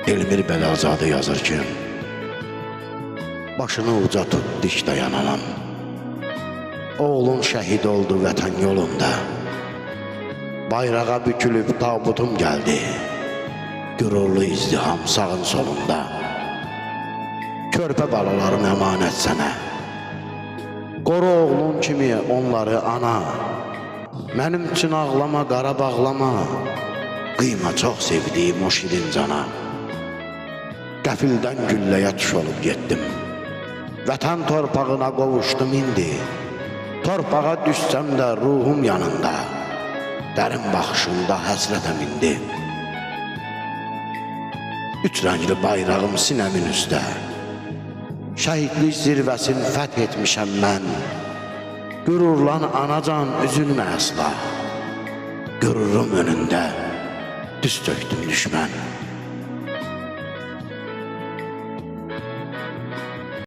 Elmir Bələzadə yazır ki, başını uca tut dik dayananam. Oğlun şəhid oldu vətən yolunda. Bayrağa bükülüb tabutum gəldi. Gürurlu izdiham sağın solunda. Körpə balalarım əmanət sənə. Qoru oğlun kimi onları ana. Mənim üçün ağlama, qara bağlama. Qıyma çox sevdiyim o şirin cana. Qəfildən gülləyə tuş olub getdim. Vətən torpağına qovuşdum indi. Torpağa düşsəm də ruhum yanında. Dərin baxışında həsrətəm indi. Üç rəngli bayrağım sinəmin üstə. Şəhidlik zirvəsini fəth etmişəm mən. Qürurlan anacan üzülmə əsla. Qürurum önündə düz tökdüm düşmən.